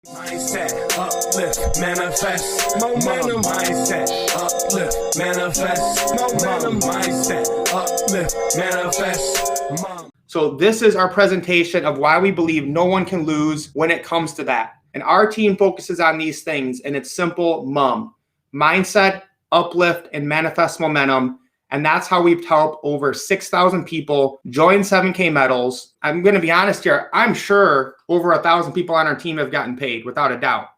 Mindset, uplift, manifest, momentum. Mindset, uplift, manifest, momentum. Mindset, uplift, manifest, mom. So this is our presentation of why we believe no one can lose when it comes to that. And our team focuses on these things, and it's simple, mindset, uplift, and manifest momentum. And that's how we've helped over 6,000 people join 7K Metals. I'm going to be honest here. I'm sure over 1,000 people on our team have gotten paid, without a doubt.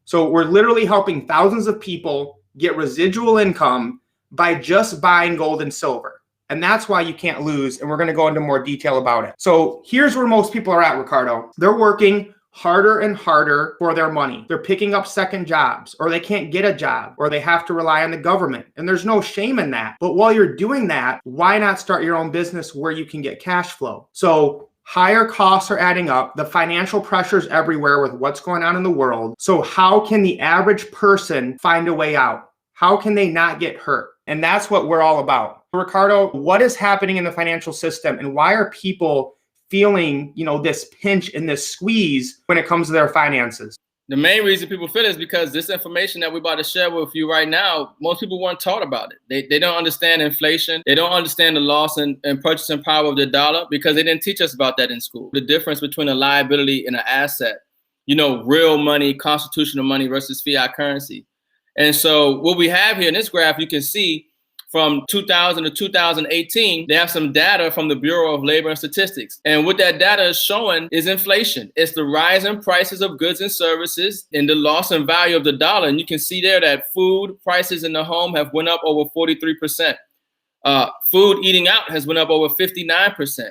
So we're literally helping thousands of people get residual income by just buying gold and silver. And that's why you can't lose. And we're going to go into more detail about it. So here's where most people are at, Ricardo. They're working harder and harder for their money. They're picking up second jobs, or they can't get a job, or they have to rely on the government. And there's no shame in that. But while you're doing that, why not start your own business where you can get cash flow? So higher costs are adding up. The financial pressures everywhere with what's going on in the world. So how can the average person find a way out? How can they not get hurt? And that's what we're all about. Ricardo, what is happening in the financial system, and why are people feeling, this pinch and this squeeze when it comes to their finances? The main reason people feel it is because this information that we're about to share with you right now, most people weren't taught about it. They don't understand inflation. They don't understand the loss in purchasing power of the dollar because they didn't teach us about that in school. The difference between a liability and an asset, real money, constitutional money versus fiat currency. And so what we have here in this graph, you can see from 2000 to 2018, they have some data from the Bureau of Labor and Statistics. And what that data is showing is inflation. It's the rise in prices of goods and services and the loss in value of the dollar. And you can see there that food prices in the home have went up over 43%. Food eating out has went up over 59%.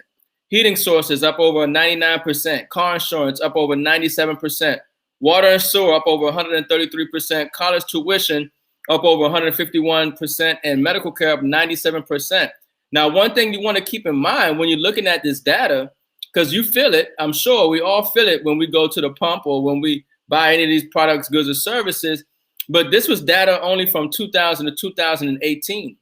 Heating sources up over 99%. Car insurance up over 97%. Water and sewer up over 133%. College tuition up over 151%, and medical care up 97%. Now, one thing you want to keep in mind when you're looking at this data, because you feel it, I'm sure we all feel it when we go to the pump or when we buy any of these products, goods, or services, but this was data only from 2000 to 2018.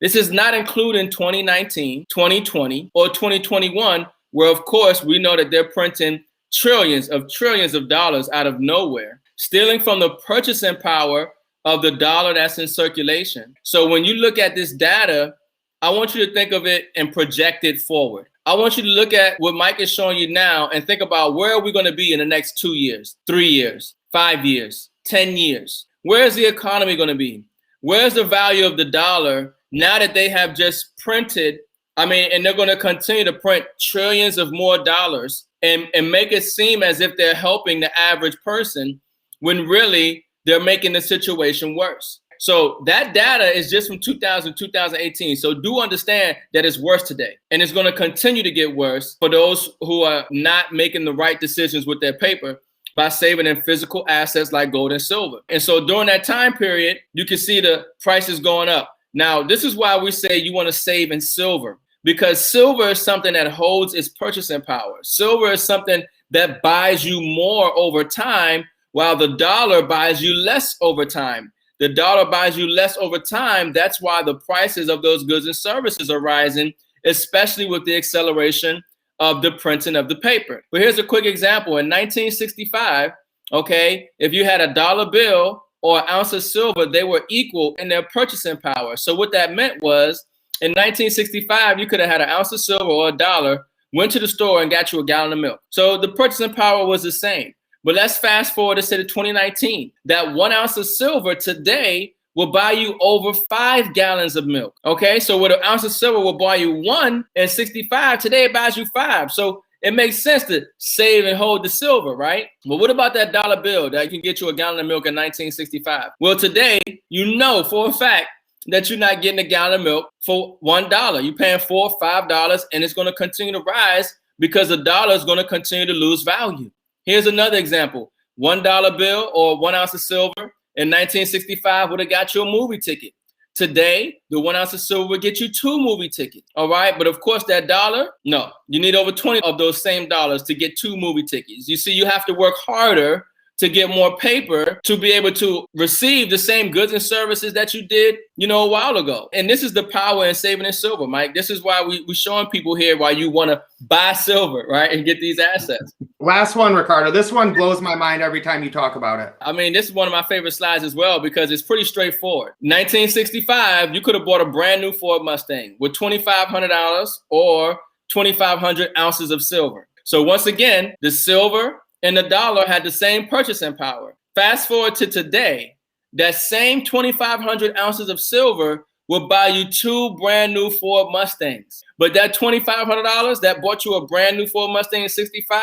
This is not including 2019, 2020, or 2021, where, of course, we know that they're printing trillions of dollars out of nowhere, stealing from the purchasing power of the dollar that's in circulation. So when you look at this data, I want you to think of it and project it forward. I want you to look at what Mike is showing you now and think about where are we going to be in the next 2 years, 3 years, 5 years, 10 years? Where's the economy going to be? Where's the value of the dollar now that they have just printed, and they're going to continue to print trillions of more dollars and make it seem as if they're helping the average person when really they're making the situation worse. So that data is just from 2000, 2018. So do understand that it's worse today. And it's going to continue to get worse for those who are not making the right decisions with their paper by saving in physical assets like gold and silver. And so during that time period, you can see the prices going up. Now, this is why we say you want to save in silver, because silver is something that holds its purchasing power. Silver is something that buys you more over time, while the dollar buys you less over time. The dollar buys you less over time. That's why the prices of those goods and services are rising, especially with the acceleration of the printing of the paper. But here's a quick example. In 1965, if you had a dollar bill or an ounce of silver, they were equal in their purchasing power. So what that meant was in 1965, you could have had an ounce of silver or a dollar, went to the store and got you a gallon of milk. So the purchasing power was the same. But let's fast forward to 2019. That 1 ounce of silver today will buy you over 5 gallons of milk. Okay, so what an ounce of silver will buy you 1 and 65, today it buys you 5. So it makes sense to save and hold the silver, right? But what about that dollar bill that can get you a gallon of milk in 1965? Well, today, you know for a fact that you're not getting a gallon of milk for $1. You're paying $4 or $5, and it's going to continue to rise because the dollar is going to continue to lose value. Here's another example. $1 bill or 1 ounce of silver in 1965 would have got you a movie ticket. Today, the 1 ounce of silver would get you 2 movie tickets. All right. But of course, that dollar, no, you need over 20 of those same dollars to get 2 movie tickets. You see, you have to work harder to get more paper to be able to receive the same goods and services that you did, a while ago. And this is the power in saving in silver, Mike. This is why we're showing people here why you want to buy silver, right? And get these assets. Last one, Ricardo. This one blows my mind every time you talk about it. I mean, this is one of my favorite slides as well because it's pretty straightforward. 1965, you could have bought a brand new Ford Mustang with $2,500 or 2,500 ounces of silver. So once again, the silver and the dollar had the same purchasing power. Fast forward to today, that same 2,500 ounces of silver will buy you 2 brand new Ford Mustangs. But that $2,500 that bought you a brand new Ford Mustang in 65,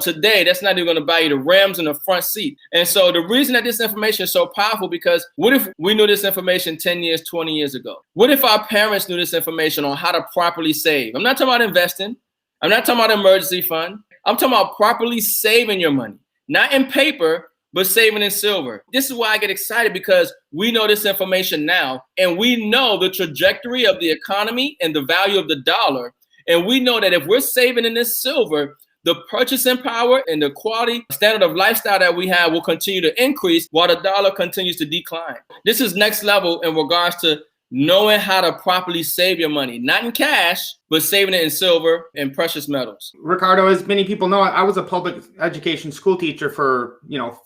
today that's not even going to buy you the rims and the front seat. And so the reason that this information is so powerful, because what if we knew this information 10 years, 20 years ago? What if our parents knew this information on how to properly save? I'm not talking about investing. I'm not talking about emergency fund. I'm talking about properly saving your money, not in paper, but saving in silver. This is why I get excited, because we know this information now, and we know the trajectory of the economy and the value of the dollar. And we know that if we're saving in this silver, the purchasing power and the quality standard of lifestyle that we have will continue to increase while the dollar continues to decline. This is next level in regards to knowing how to properly save your money, not in cash, but saving it in silver and precious metals. Ricardo, as many people know, I was a public education school teacher for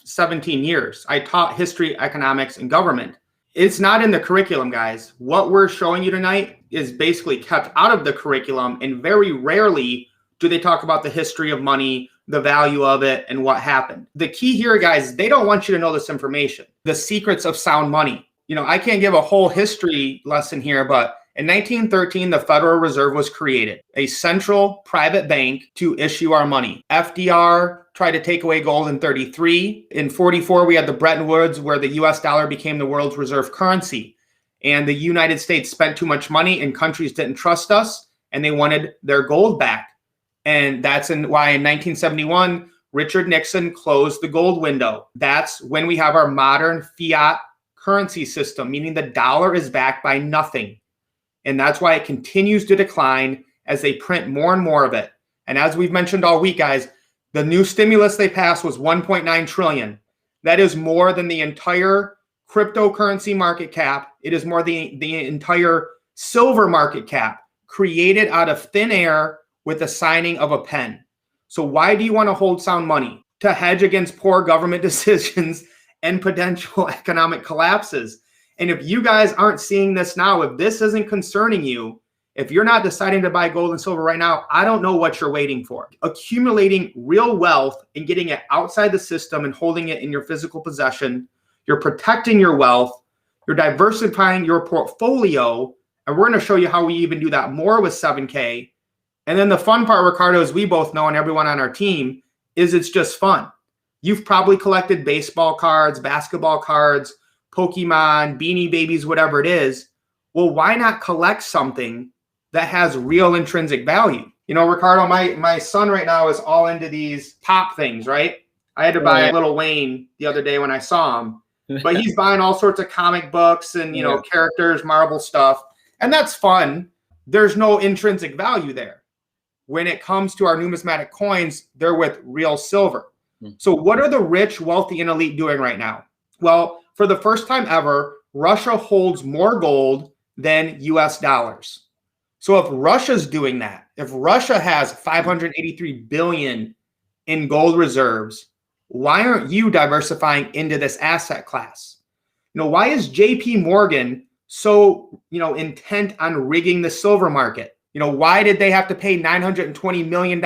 17 years. I taught history, economics, and government. It's not in the curriculum, guys. What we're showing you tonight is basically kept out of the curriculum, and very rarely do they talk about the history of money, the value of it, and what happened. The key here, guys, they don't want you to know this information, the secrets of sound money. I can't give a whole history lesson here, but in 1913, the Federal Reserve was created, a central private bank to issue our money. FDR tried to take away gold in 33. In 44, we had the Bretton Woods, where the US dollar became the world's reserve currency. And the United States spent too much money and countries didn't trust us, and they wanted their gold back. And that's why in 1971, Richard Nixon closed the gold window. That's when we have our modern fiat currency system, meaning the dollar is backed by nothing. And that's why it continues to decline as they print more and more of it. And as we've mentioned all week, guys, the new stimulus they passed was 1.9 trillion. That is more than the entire cryptocurrency market cap. It is more than the entire silver market cap, created out of thin air with the signing of a pen. So why do you want to hold sound money? To hedge against poor government decisions and potential economic collapses. And if you guys aren't seeing this now, if this isn't concerning you, if you're not deciding to buy gold and silver right now, I don't know what you're waiting for. Accumulating real wealth and getting it outside the system and holding it in your physical possession, you're protecting your wealth, you're diversifying your portfolio, and we're going to show you how we even do that more with 7K. And then the fun part, Ricardo, as we both know, and everyone on our team, is it's just fun. You've probably collected baseball cards, basketball cards, Pokemon, Beanie Babies, whatever it is. Well, why not collect something that has real intrinsic value? Ricardo, my son right now is all into these pop things, right? I had to buy a Little Wayne the other day when I saw him. But he's buying all sorts of comic books and, characters, Marvel stuff. And that's fun. There's no intrinsic value there. When it comes to our numismatic coins, they're with real silver. So what are the rich, wealthy, and elite doing right now? Well, for the first time ever, Russia holds more gold than US dollars. So if Russia's doing that, if Russia has 583 billion in gold reserves, why aren't you diversifying into this asset class? Why is JP Morgan so, intent on rigging the silver market? Why did they have to pay $920 million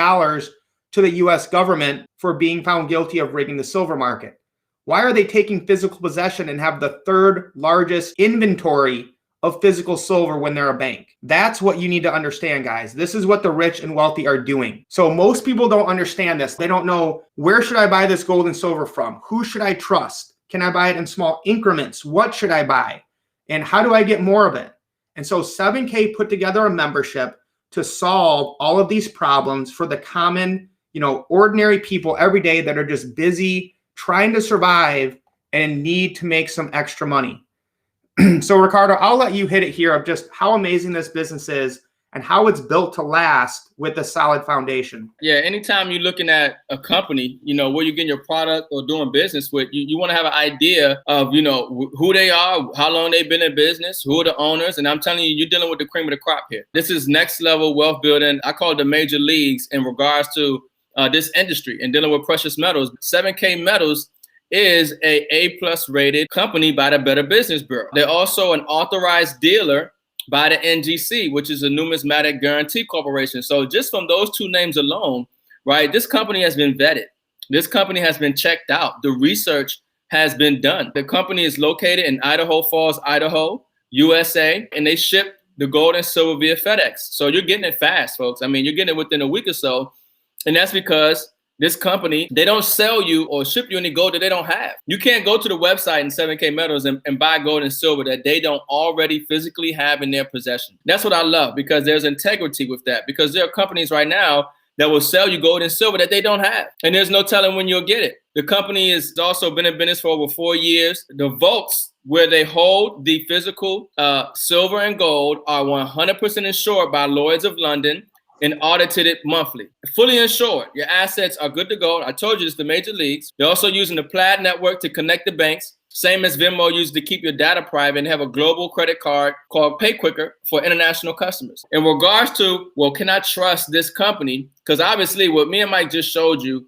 to the US government for being found guilty of rigging the silver market? Why are they taking physical possession and have the third largest inventory of physical silver when they're a bank? That's what you need to understand, guys. This is what the rich and wealthy are doing. So most people don't understand this. They don't know, where should I buy this gold and silver from? Who should I trust? Can I buy it in small increments? What should I buy? And how do I get more of it? And so 7K put together a membership to solve all of these problems for the common, ordinary people every day that are just busy trying to survive and need to make some extra money. So Ricardo, I'll let you hit it here of just how amazing this business is and how it's built to last with a solid foundation. Yeah, anytime you're looking at a company, where you're getting your product or doing business with, you want to have an idea of, who they are, how long they've been in business, who are the owners. And I'm telling you, you're dealing with the cream of the crop here. This is next level wealth building. I call it the major leagues in regards to this industry and dealing with precious metals. 7K Metals is a A+ rated company by the Better Business Bureau. They're also an authorized dealer by the NGC, which is a Numismatic Guarantee Corporation. So just from those two names alone, right, this company has been vetted. This company has been checked out. The research has been done. The company is located in Idaho Falls, Idaho, USA, and they ship the gold and silver via FedEx. So you're getting it fast, folks. I mean, you're getting it within a week or so. And that's because this company, they don't sell you or ship you any gold that they don't have. You can't go to the website in 7K Metals and buy gold and silver that they don't already physically have in their possession. That's what I love, because there's integrity with that, because there are companies right now that will sell you gold and silver that they don't have. And there's no telling when you'll get it. The company has also been in business for over 4 years. The vaults where they hold the physical silver and gold are 100% insured by Lloyd's of London and audited it monthly. Fully insured. Your assets are good to go. I told you it's the major leagues. They're also using the Plaid network to connect the banks, same as Venmo uses to keep your data private, and have a global credit card called Pay Quicker for international customers. In regards to, well, can I trust this company? Because obviously what me and Mike just showed you,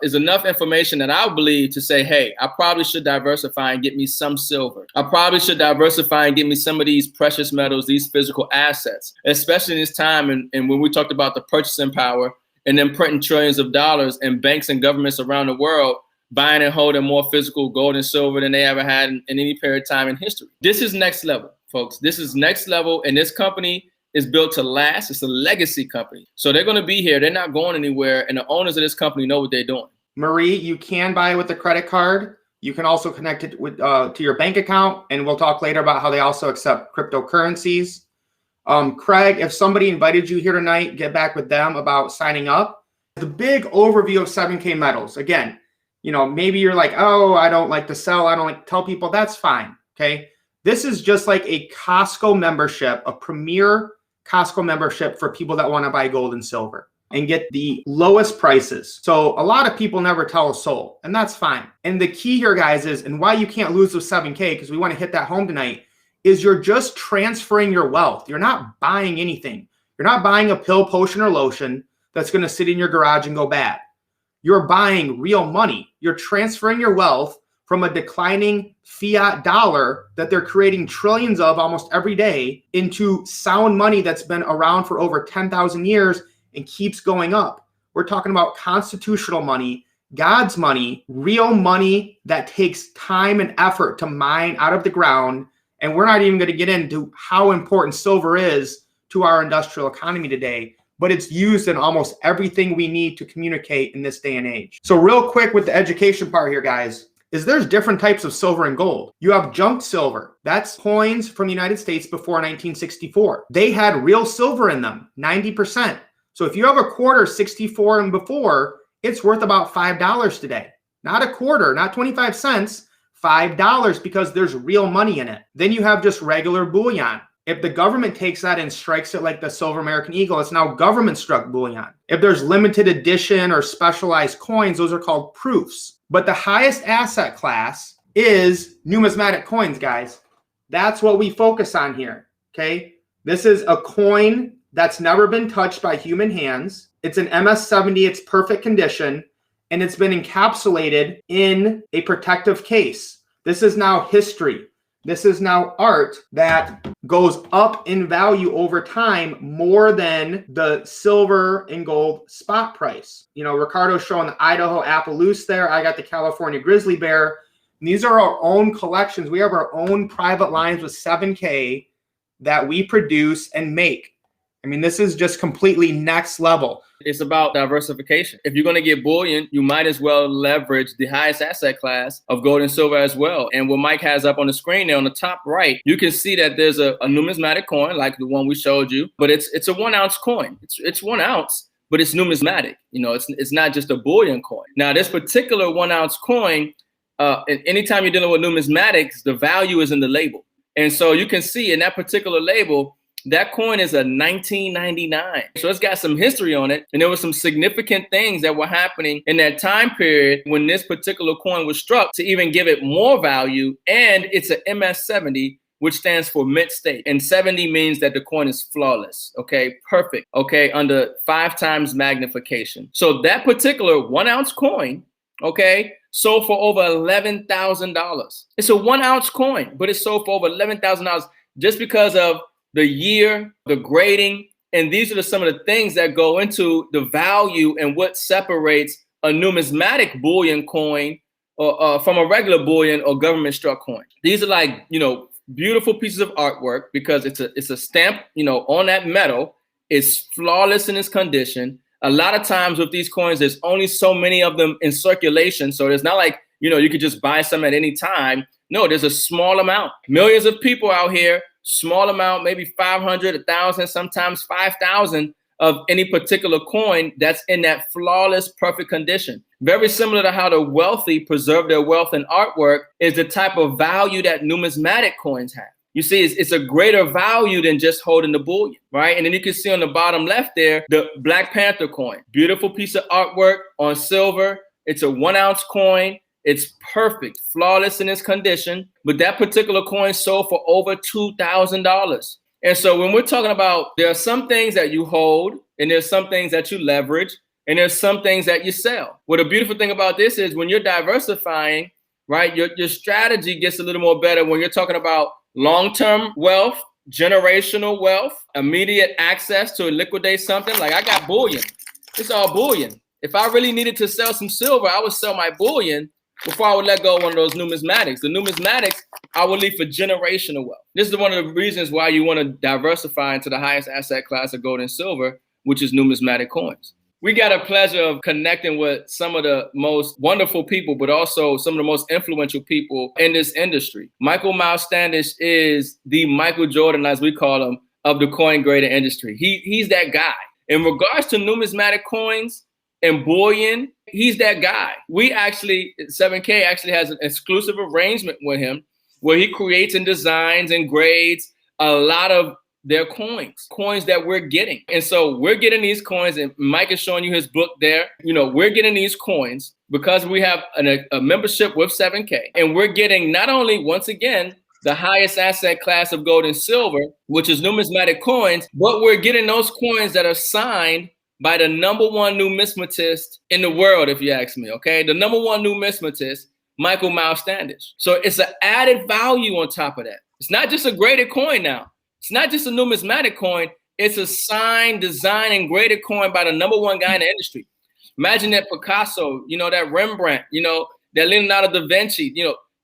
is enough information that I believe to say, hey, I probably should diversify and get me some silver. I probably should diversify and get me some of these precious metals, these physical assets, especially in this time. And when we talked about the purchasing power and then printing trillions of dollars, and banks and governments around the world buying and holding more physical gold and silver than they ever had in any period of time in history. This is next level, folks. This is next level. And this company is built to last. It's a legacy company. So they're going to be here. They're not going anywhere. And the owners of this company know what they're doing. Marie, you can buy it with a credit card. You can also connect it with to your bank account. And we'll talk later about how they also accept cryptocurrencies. Craig, if somebody invited you here tonight, get back with them about signing up. The big overview of 7K Metals. Again, maybe you're like, oh, I don't like to sell. I don't like to tell people. That's fine. Okay. This is just like a Costco membership, a premier Costco membership for people that want to buy gold and silver and get the lowest prices. So a lot of people never tell a soul, and that's fine. And the key here, guys, is, and why you can't lose with 7K, because we want to hit that home tonight, is you're just transferring your wealth. You're not buying anything. You're not buying a pill, potion, or lotion that's going to sit in your garage and go bad. You're buying real money. You're transferring your wealth from a declining fiat dollar that they're creating trillions of almost every day into sound money that's been around for over 10,000 years and keeps going up. We're talking about constitutional money, God's money, real money that takes time and effort to mine out of the ground. And we're not even going to get into how important silver is to our industrial economy today, but it's used in almost everything we need to communicate in this day and age. So real quick with the education part here, guys, is there's different types of silver and gold. You have junk silver. That's coins from the United States before 1964. They had real silver in them, 90%. So if you have a quarter 64 and before, it's worth about $5 today. Not a quarter, not 25 cents, $5, because there's real money in it. Then you have just regular bullion. If the government takes that and strikes it like the silver American Eagle, it's now government struck bullion. If there's limited edition or specialized coins, those are called proofs. But the highest asset class is numismatic coins, guys. That's what we focus on here, okay? This is a coin that's never been touched by human hands. It's an MS-70, it's perfect condition, and it's been encapsulated in a protective case. This is now history. This is now art that goes up in value over time more than the silver and gold spot price. Ricardo's showing the Idaho Appaloosa there. I got the California Grizzly Bear. And these are our own collections. We have our own private lines with 7K that we produce and make. I mean, this is just completely next level. It's about diversification. If you're going to get bullion, you might as well leverage the highest asset class of gold and silver as well. And what Mike has up on the screen there on the top right, you can see that there's a numismatic coin like the one we showed you, but it's a 1 ounce coin. It's 1 ounce, but it's numismatic. It's not just a bullion coin. Now, this particular 1 ounce coin, anytime you're dealing with numismatics, the value is in the label. And so you can see in that particular label, That coin is a 1999. So it's got some history on it. And there were some significant things that were happening in that time period when this particular coin was struck to even give it more value. And it's a MS70, which stands for mint state. And 70 means that the coin is flawless, okay, perfect, okay, under 5 times magnification. So that particular 1 ounce coin, okay, sold for over $11,000. It's a 1 ounce coin, but it sold for over $11,000 just because of the year, the grading. And these are some of the things that go into the value and what separates a numismatic bullion coin from a regular bullion or government struck coin. These are like, beautiful pieces of artwork because it's a stamp, on that metal. It's flawless in its condition. A lot of times with these coins, there's only so many of them in circulation. So it's not like, you could just buy some at any time. No, there's a small amount. Millions of people out here, small amount, maybe 500, 1,000, sometimes 5,000 of any particular coin that's in that flawless, perfect condition. Very similar to how the wealthy preserve their wealth in artwork is the type of value that numismatic coins have. You see, it's a greater value than just holding the bullion, right? And then you can see on the bottom left there, the Black Panther coin. Beautiful piece of artwork on silver. It's a 1 ounce coin. It's perfect, flawless in its condition. But that particular coin sold for over $2,000. And so when we're talking about, there are some things that you hold and there's some things that you leverage and there's some things that you sell. Well, the beautiful thing about this is when you're diversifying, right, your strategy gets a little more better when you're talking about long-term wealth, generational wealth, immediate access to liquidate something. Like I got bullion. It's all bullion. If I really needed to sell some silver, I would sell my bullion before I would let go of one of those numismatics. The numismatics, I would leave for generational wealth. This is one of the reasons why you want to diversify into the highest asset class of gold and silver, which is numismatic coins. We got a pleasure of connecting with some of the most wonderful people, but also some of the most influential people in this industry. Michael Miles Standish is the Michael Jordan, as we call him, of the coin grading industry. He's that guy. In regards to numismatic coins and bullion, he's that guy. We actually, 7K actually has an exclusive arrangement with him where he creates and designs and grades a lot of their coins that we're getting. And so we're getting these coins, and Mike is showing you his book there. We're getting these coins because we have a membership with 7K. And we're getting not only, once again, the highest asset class of gold and silver, which is numismatic coins, but we're getting those coins that are signed by the #1 numismatist in the world, if you ask me, okay? The #1 numismatist, Michael Miles Standish. So it's an added value on top of that. It's not just a graded coin now. It's not just a numismatic coin. It's a signed, designed, and graded coin by the #1 guy in the industry. Imagine that Picasso, that Rembrandt, that Leonardo da Vinci,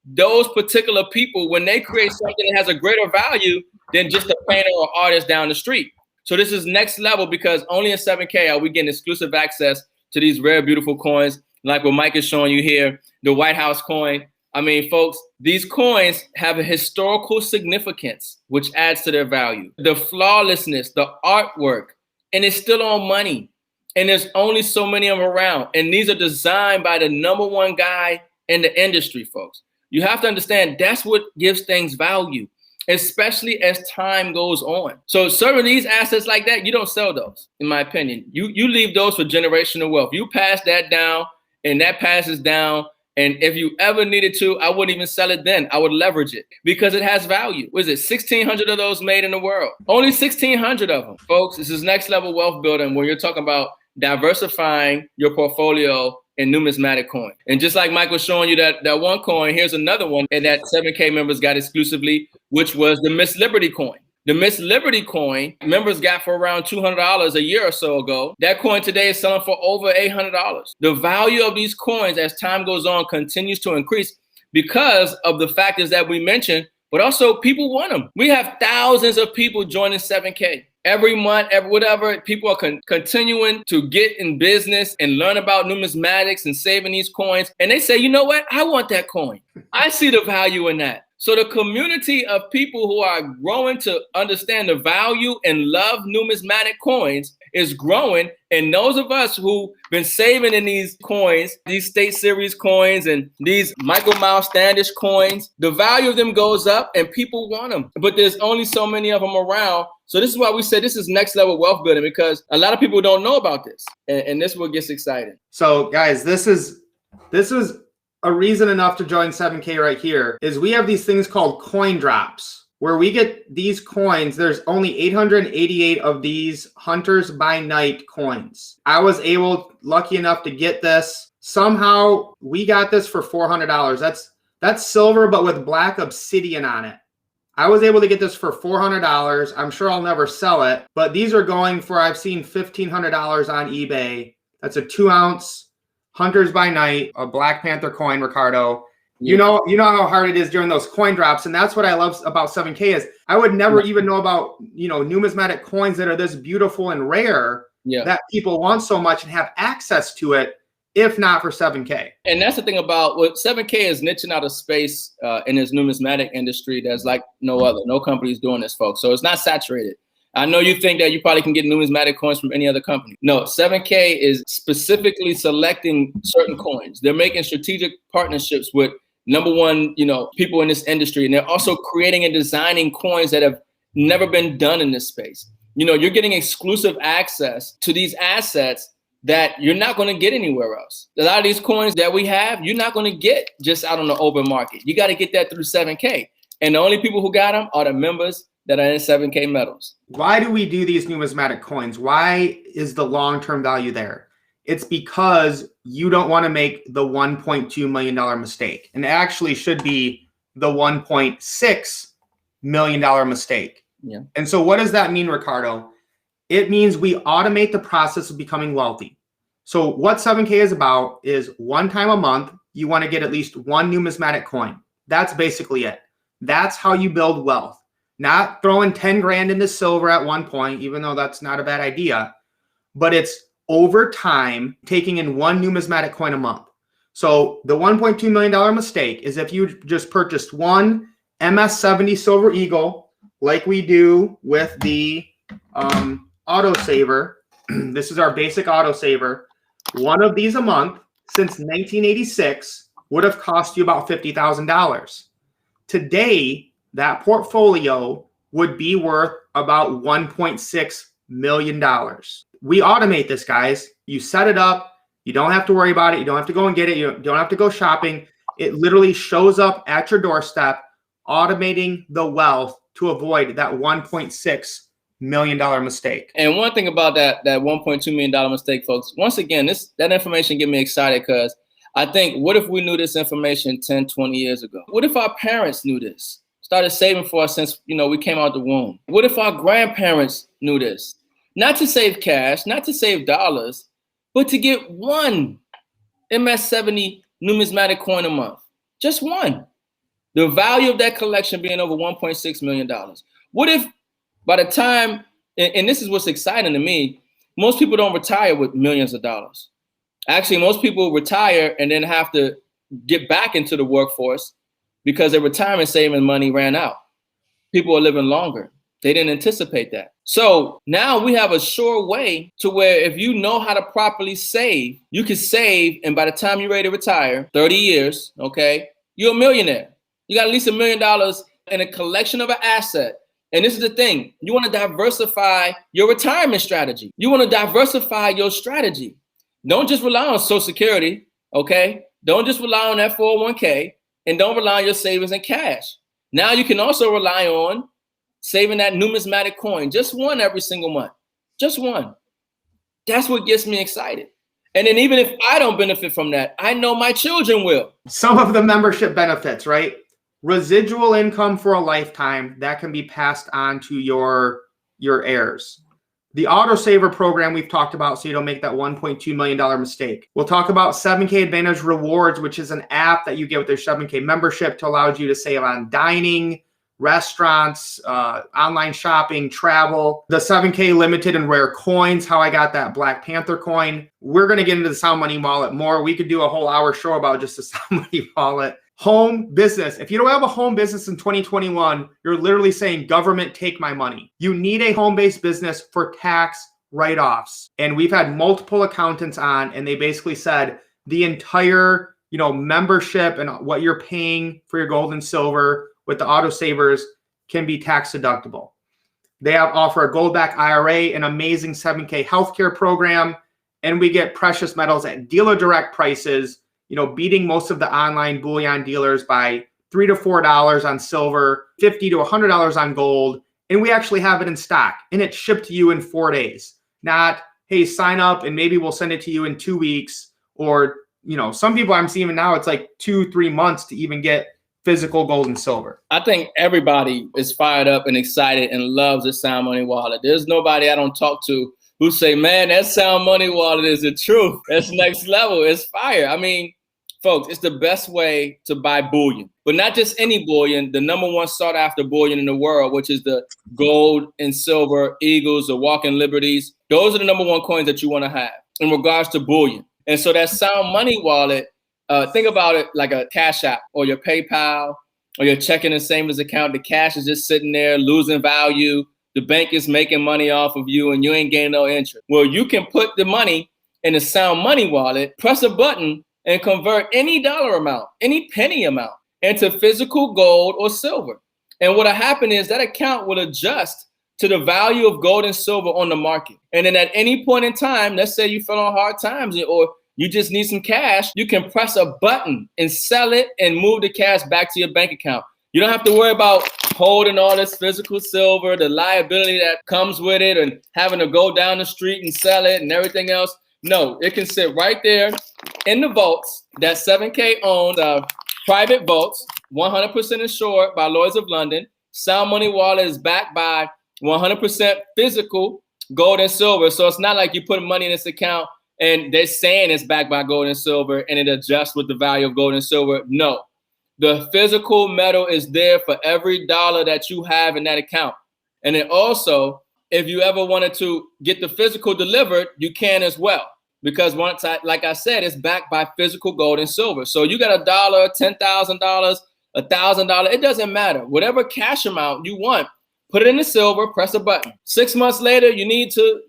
those particular people, when they create something that has a greater value than just a painter or artist down the street. So this is next level because only in 7K are we getting exclusive access to these rare, beautiful coins, like what Mike is showing you here, the White House coin. I mean, folks, these coins have a historical significance, which adds to their value. The flawlessness, the artwork, and it's still on money. And there's only so many of them around. And these are designed by the #1 guy in the industry, folks. You have to understand that's what gives things value, especially as time goes on. So certain of these assets like that, you don't sell those, in my opinion. You leave those for generational wealth. You pass that down, and that passes down. And if you ever needed to, I wouldn't even sell it then. I would leverage it because it has value. What is it? 1,600 of those made in the world. Only 1,600 of them. Folks, this is next level wealth building when you're talking about diversifying your portfolio in numismatic coin. And just like Mike was showing you that one coin, here's another one and that 7K members got exclusively, which was the Miss Liberty coin. The Miss Liberty coin, members got for around $200 a year or so ago. That coin today is selling for over $800. The value of these coins as time goes on continues to increase because of the factors that we mentioned, but also people want them. We have thousands of people joining 7K. Every month, whatever, people are continuing to get in business and learn about numismatics and saving these coins. And they say, you know what? I want that coin. I see the value in that. So the community of people who are growing to understand the value and love numismatic coins is growing. And those of us who been saving in these coins, these State Series coins and these Michael Miles Standish coins, the value of them goes up and people want them. But there's only so many of them around. So this is why we say this is next level wealth building, because a lot of people don't know about this. And this is what gets exciting. So guys, this is a reason enough to join 7K right here, is we have these things called coin drops, where we get these coins. There's only 888 of these Hunters by Night coins. I was lucky enough to get this. Somehow we got this for $400. That's silver, but with black obsidian on it. I was able to get this for $400. I'm sure I'll never sell it, but these are going for, I've seen $1,500 on eBay. That's a 2-ounce Hunters by Night, a Black Panther coin, Ricardo. You know how hard it is during those coin drops. And that's what I love about 7K is I would never even know about, numismatic coins that are this beautiful and rare that people want so much and have access to it, if not for 7K. And that's the thing about what 7K is niching out a space in this numismatic industry that's like no other. No company is doing this, folks. So it's not saturated. I know you think that you probably can get numismatic coins from any other company. No, 7K is specifically selecting certain coins. They're making strategic partnerships with number one, people in this industry. And they're also creating and designing coins that have never been done in this space. You're getting exclusive access to these assets that you're not going to get anywhere else. A lot of these coins that we have, you're not going to get just out on the open market. You got to get that through 7K. And the only people who got them are the members that are in 7K metals. Why do we do these numismatic coins? Why is the long-term value there? It's because you don't want to make the $1.2 million mistake. And it actually should be the $1.6 million mistake. Yeah. And so what does that mean, Ricardo? It means we automate the process of becoming wealthy. So what 7K is about is one time a month, you want to get at least one numismatic coin. That's basically it. That's how you build wealth. Not throwing 10 grand into silver at one point, even though that's not a bad idea, but it's over time taking in one numismatic coin a month. So the $1.2 million mistake is if you just purchased one MS-70 Silver Eagle, like we do with the Autosaver. This is our basic Autosaver. One of these a month since 1986 would have cost you about $50,000. Today, that portfolio would be worth about $1.6 million. We automate this, guys. You set it up. You don't have to worry about it. You don't have to go and get it. You don't have to go shopping. It literally shows up at your doorstep, automating the wealth to avoid that $1.6 million mistake. And one thing about that $1.2 million mistake, folks, once again, that information get me excited because I think, what if we knew this information 10, 20 years ago? What if our parents knew this? Started saving for us since, we came out the womb. What if our grandparents knew this? Not to save cash, not to save dollars, but to get one MS-70 numismatic coin a month. Just one. The value of that collection being over $1.6 million. What if by the time, and this is what's exciting to me, most people don't retire with millions of dollars. Actually, most people retire and then have to get back into the workforce because their retirement saving money ran out. People are living longer. They didn't anticipate that. So now we have a sure way to where if you know how to properly save, you can save, and by the time you're ready to retire, 30 years, okay, you're a millionaire. You got at least $1 million in a collection of an asset. And this is the thing. You want to diversify your retirement strategy. You want to diversify your strategy. Don't just rely on Social Security, okay? Don't just rely on that 401k, and don't rely on your savings and cash. Now you can also rely on saving that numismatic coin, just one every single month, just one. That's what gets me excited. And then even if I don't benefit from that, I know my children will. Some of the membership benefits, right? Residual income for a lifetime that can be passed on to your heirs. The Autosaver program we've talked about, so you don't make that $1.2 million mistake. We'll talk about 7K Advantage Rewards, which is an app that you get with your 7K membership to allow you to save on dining, restaurants, online shopping, travel. The 7K limited and rare coins, how I got that Black Panther coin. We're going to get into the Sound Money Wallet more. We could do a whole hour show about just the Sound Money Wallet. Home business. If you don't have a home business in 2021, you're literally saying, government, take my money. You need a home-based business for tax write-offs. And we've had multiple accountants on, and they basically said the entire, membership and what you're paying for your gold and silver with the Autosavers can be tax deductible. They offer a Gold-backed IRA, an amazing 7K healthcare program, and we get precious metals at dealer direct prices, beating most of the online bullion dealers by $3 to $4 on silver, $50 to $100 on gold, and we actually have it in stock, and it's shipped to you in 4 days. Not, hey, sign up and maybe we'll send it to you in 2 weeks, or some people I'm seeing now, it's like 2-3 months to even get physical gold and silver. I think everybody is fired up and excited and loves the Sound Money Wallet. There's nobody I don't talk to who say, man, that Sound Money Wallet is the truth. That's next level. It's fire. I mean, folks, it's the best way to buy bullion, but not just any bullion, the number one sought after bullion in the world, which is the gold and silver eagles, the walking liberties. Those are the number one coins that you want to have in regards to bullion. And so that Sound Money Wallet, think about it like a Cash App or your PayPal or your checking and savings account. The cash is just sitting there losing value. The bank is making money off of you and you ain't getting no interest. Well, you can put the money in the Sound Money Wallet, press a button, and convert any dollar amount, any penny amount into physical gold or silver. And what'll happen is that account will adjust to the value of gold and silver on the market. And then at any point in time, let's say you fell on hard times or you just need some cash, you can press a button and sell it and move the cash back to your bank account. You don't have to worry about holding all this physical silver, the liability that comes with it, and having to go down the street and sell it and everything else. No, it can sit right there in the vaults that 7K owns, private vaults, 100% insured by Lloyd's of London. Sound Money Wallet is backed by 100% physical gold and silver. So it's not like you put money in this account and they're saying it's backed by gold and silver and it adjusts with the value of gold and silver. No, the physical metal is there for every dollar that you have in that account. And then also, if you ever wanted to get the physical delivered, you can as well. Because once like I said, it's backed by physical gold and silver. So you got $1, $10,000, $1,000, it doesn't matter. Whatever cash amount you want, put it in the silver, press a button. 6 months later, you need to,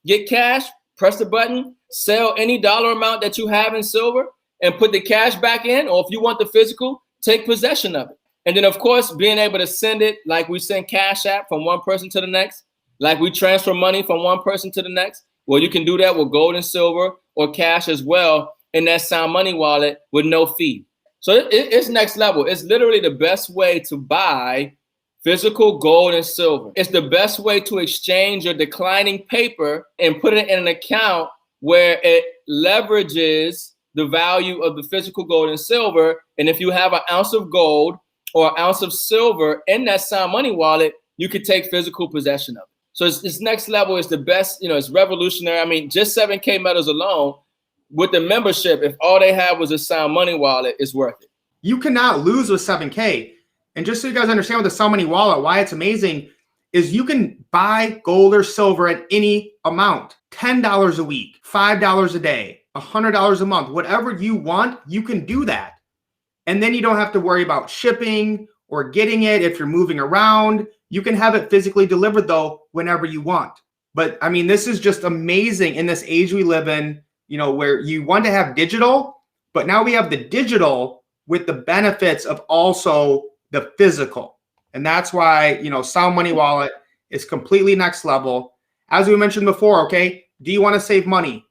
get cash, press the button, sell any dollar amount that you have in silver and put the cash back in. Or if you want the physical, take possession of it. And then, of course, being able to send it like we send Cash App from one person to the next, like we transfer money from one person to the next. Well, you can do that with gold and silver or cash as well in that Sound Money Wallet with no fee. So it's next level. It's literally the best way to buy physical gold and silver. It's the best way to exchange your declining paper and put it in an account where it leverages the value of the physical gold and silver. And if you have an ounce of gold or an ounce of silver in that Sound Money Wallet, you could take physical possession of it. So it's next level. It's the best, it's revolutionary. I mean, just 7K metals alone with the membership, if all they had was a Sound Money Wallet, it's worth it. You cannot lose with 7K. And just so you guys understand with the Sound Money Wallet, why it's amazing is you can buy gold or silver at any amount, $10 a week, $5 a day, $100 a month, whatever you want, you can do that. And then you don't have to worry about shipping or getting it if you're moving around. You can have it physically delivered, though, whenever you want. But, I mean, this is just amazing in this age we live in, where you want to have digital, but now we have the digital with the benefits of also the physical. And that's why, Sound Money Wallet is completely next level. As we mentioned before, okay, do you want to save money?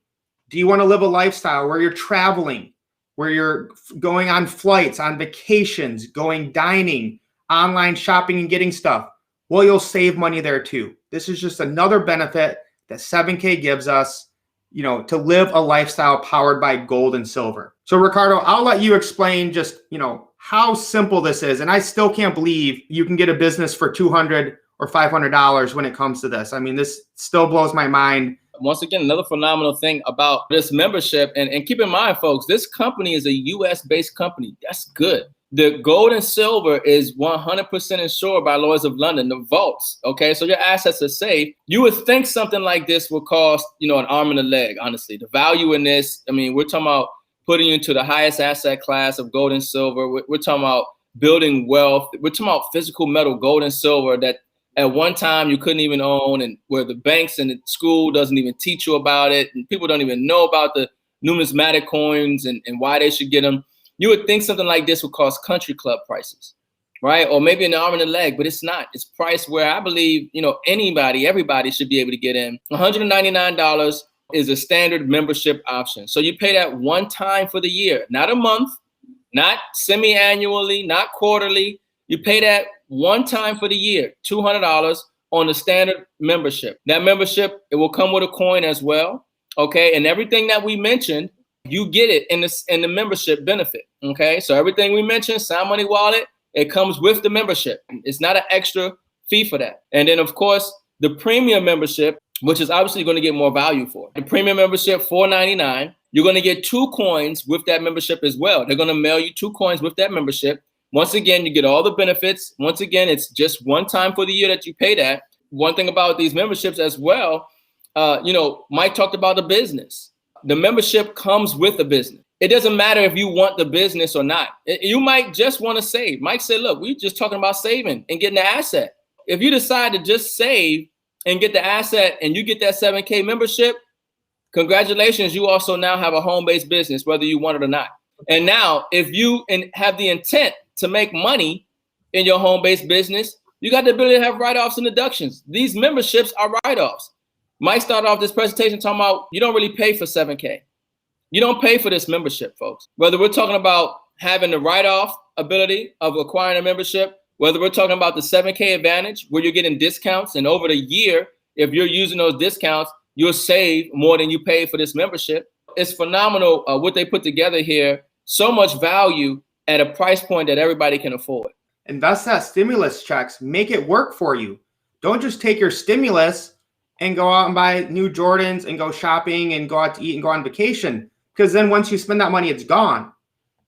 Do you want to live a lifestyle where you're traveling, where you're going on flights, on vacations, going dining, online shopping and getting stuff? Well, you'll save money there too. This is just another benefit that 7K gives us, to live a lifestyle powered by gold and silver. So Ricardo, I'll let you explain just, how simple this is. And I still can't believe you can get a business for $200 or $500 when it comes to this. I mean, this still blows my mind. Once again, another phenomenal thing about this membership, and keep in mind, folks, this company is a US-based company. That's good. The gold and silver is 100% insured by Lloyd's of London, the vaults. Okay, so your assets are safe. You would think something like this would cost, an arm and a leg, honestly. The value in this, I mean, we're talking about putting you into the highest asset class of gold and silver. We're talking about building wealth. We're talking about physical metal, gold and silver, that at one time you couldn't even own, and where the banks and the school doesn't even teach you about it, and people don't even know about the numismatic coins and why they should get them. You would think something like this would cost country club prices, right? Or maybe an arm and a leg, but it's not. It's priced where I believe, everybody should be able to get in. $199 is a standard membership option. So you pay that one time for the year, not a month, not semi-annually, not quarterly. You pay that one time for the year, $200 on the standard membership. That membership, it will come with a coin as well. Okay, and everything that we mentioned, you get it in the membership benefit. Okay, so everything we mentioned, Sound Money Wallet, it comes with the membership. It's not an extra fee for that. And then, of course, the premium membership, which is obviously going to get more value for. The premium membership, $4.99. You're going to get 2 coins with that membership as well. They're going to mail you 2 coins with that membership. Once again, you get all the benefits. Once again, it's just one time for the year that you pay that. One thing about these memberships as well, Mike talked about the business. The membership comes with the business. It doesn't matter if you want the business or not. You might just want to save. Mike said, look, we're just talking about saving and getting the asset. If you decide to just save and get the asset and you get that 7K membership, congratulations, you also now have a home-based business, whether you want it or not. And now, if you have the intent to make money in your home-based business, you got the ability to have write-offs and deductions. These memberships are write-offs. Mike started off this presentation talking about you don't really pay for 7K. You don't pay for this membership, folks. Whether we're talking about having the write-off ability of acquiring a membership, whether we're talking about the 7K advantage where you're getting discounts, and over the year, if you're using those discounts, you'll save more than you pay for this membership. It's phenomenal what they put together here. So much value at a price point that everybody can afford. Invest that stimulus checks. Make it work for you. Don't just take your stimulus and go out and buy new Jordans and go shopping and go out to eat and go on vacation. Because then once you spend that money, it's gone.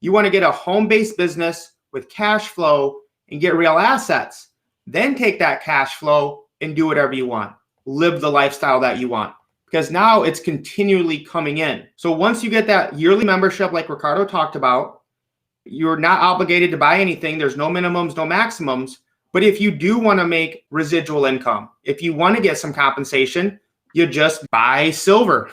You want to get a home-based business with cash flow and get real assets. Then take that cash flow and do whatever you want. Live the lifestyle that you want. Because now it's continually coming in. So once you get that yearly membership like Ricardo talked about, you're not obligated to buy anything. There's no minimums, no maximums. But if you do want to make residual income, if you want to get some compensation, you just buy silver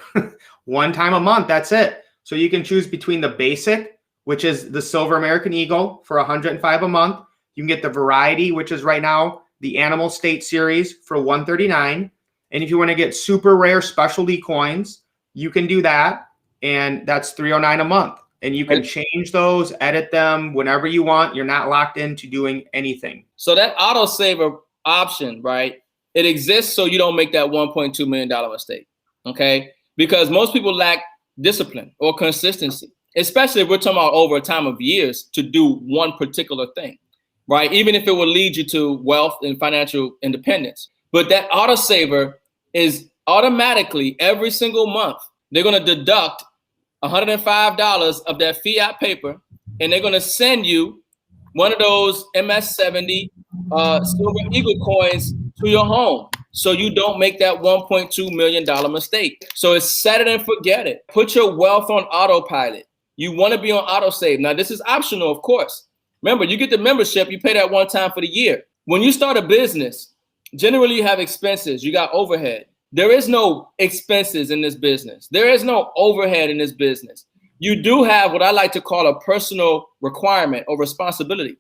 one time a month. That's it. So you can choose between the basic, which is the Silver American Eagle for $105 a month. You can get the variety, which is right now the Animal State Series for $139. And if you want to get super rare specialty coins, you can do that. And that's $309 a month. And you can change those, edit them whenever you want. You're not locked into doing anything. So that autosaver option, right? It exists so you don't make that $1.2 million mistake, okay? Because most people lack discipline or consistency, especially if we're talking about over a time of years to do one particular thing, right? Even if it will lead you to wealth and financial independence. But that autosaver is automatically every single month, they're going to deduct $105 of that fiat paper, and they're going to send you one of those MS-70 Silver Eagle coins to your home so you don't make that $1.2 million mistake. So it's set it and forget it. Put your wealth on autopilot. You want to be on autosave. Now, this is optional, of course. Remember, you get the membership, you pay that one time for the year. When you start a business, generally you have expenses, you got overhead. There is no expenses in this business. There is no overhead in this business. You do have what I like to call a personal requirement or responsibility.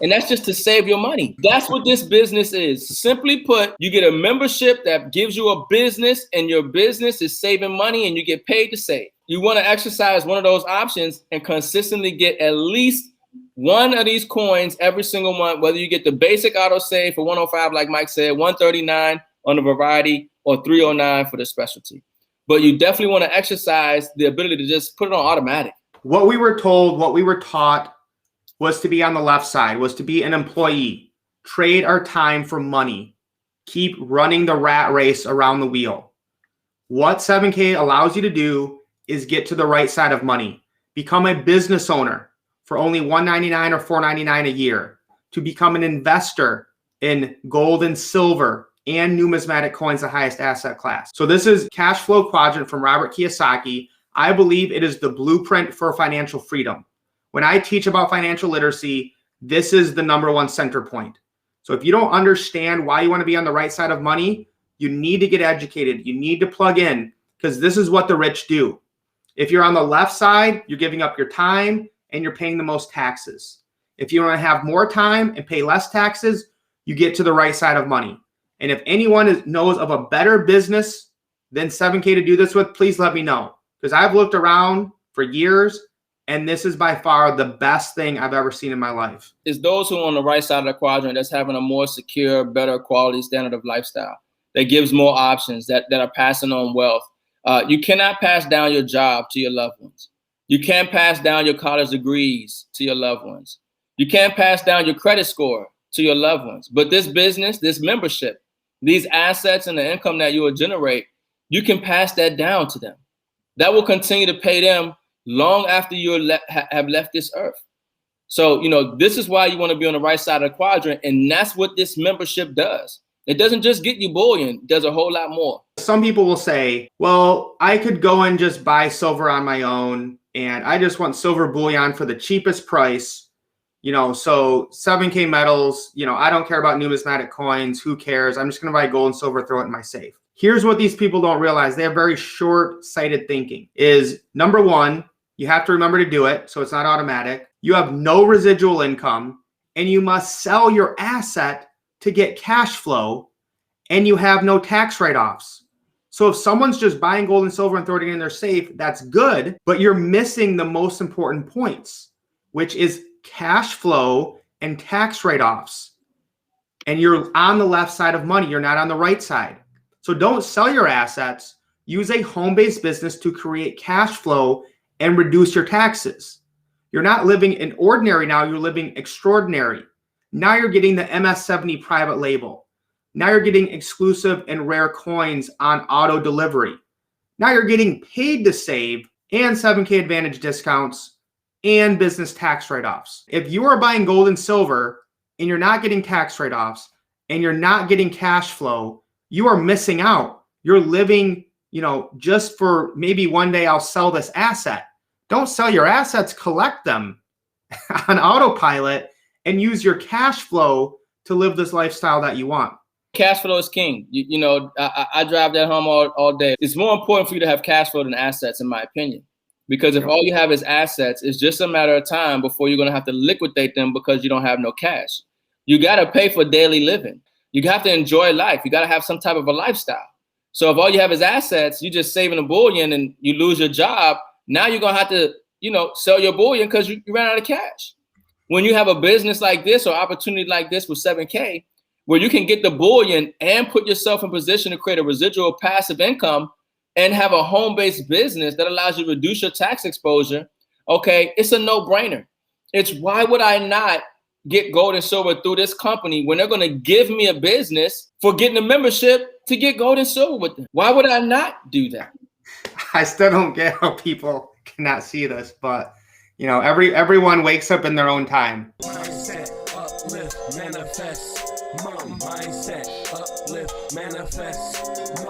And that's just to save your money. That's what this business is. Simply put, you get a membership that gives you a business, and your business is saving money and you get paid to save. You want to exercise one of those options and consistently get at least one of these coins every single month, whether you get the basic autosave for $105, like Mike said, $139 on the variety, or $309 for the specialty. But you definitely want to exercise the ability to just put it on automatic. What we were told, what we were taught was to be on the left side, was to be an employee, trade our time for money, keep running the rat race around the wheel. What 7K allows you to do is get to the right side of money, become a business owner for only $199 or $499 a year, to become an investor in gold and silver and numismatic coins, the highest asset class. So this is Cash Flow Quadrant from Robert Kiyosaki. I believe it is the blueprint for financial freedom. When I teach about financial literacy, this is the number one center point. So if you don't understand why you want to be on the right side of money, you need to get educated. You need to plug in, because this is what the rich do. If you're on the left side, you're giving up your time and you're paying the most taxes. If you want to have more time and pay less taxes, you get to the right side of money. And if anyone knows of a better business than 7K to do this with, please let me know. Because I've looked around for years, and this is by far the best thing I've ever seen in my life. It's those who are on the right side of the quadrant that's having a more secure, better quality standard of lifestyle that gives more options, that are passing on wealth. You cannot pass down your job to your loved ones. You can't pass down your college degrees to your loved ones. You can't pass down your credit score to your loved ones. But this business, this membership, these assets and the income that you will generate, you can pass that down to them. That will continue to pay them long after you have left this earth. So, this is why you want to be on the right side of the quadrant. And that's what this membership does. It doesn't just get you bullion, it does a whole lot more. Some people will say, well, I could go and just buy silver on my own, and I just want silver bullion for the cheapest price. So 7K metals, I don't care about numismatic coins. Who cares? I'm just going to buy gold and silver, throw it in my safe. Here's what these people don't realize. They have very short-sighted thinking. Is number one, you have to remember to do it, so it's not automatic. You have no residual income, and you must sell your asset to get cash flow, and you have no tax write-offs. So if someone's just buying gold and silver and throwing it in their safe, that's good, but you're missing the most important points, which is cash flow and tax write-offs. And you're on the left side of money. You're not on the right side. So don't sell your assets. Use a home-based business to create cash flow and reduce your taxes. You're not living in ordinary now. You're living extraordinary. Now you're getting the MS-70 private label. Now you're getting exclusive and rare coins on auto delivery. Now you're getting paid to save and 7K Advantage discounts and business tax write-offs. If you are buying gold and silver and you're not getting tax write-offs and you're not getting cash flow, you are missing out. You're living, just for maybe one day I'll sell this asset. Don't sell your assets, collect them on autopilot and use your cash flow to live this lifestyle that you want. Cash flow is king. I drive that home all day. It's more important for you to have cash flow than assets, in my opinion. Because if all you have is assets, it's just a matter of time before you're going to have to liquidate them because you don't have no cash. You got to pay for daily living. You have to enjoy life. You got to have some type of a lifestyle. So if all you have is assets, you're just saving a bullion and you lose your job. Now you're going to have to, sell your bullion because you ran out of cash. When you have a business like this or opportunity like this with 7K, where you can get the bullion and put yourself in position to create a residual passive income and have a home-based business that allows you to reduce your tax exposure, okay, it's a no-brainer. It's why would I not get gold and silver through this company when they're going to give me a business for getting a membership to get gold and silver with them? Why would I not do that? I still don't get how people cannot see this, but everyone wakes up in their own time. Mindset, uplift, manifest. Mindset, uplift, manifest.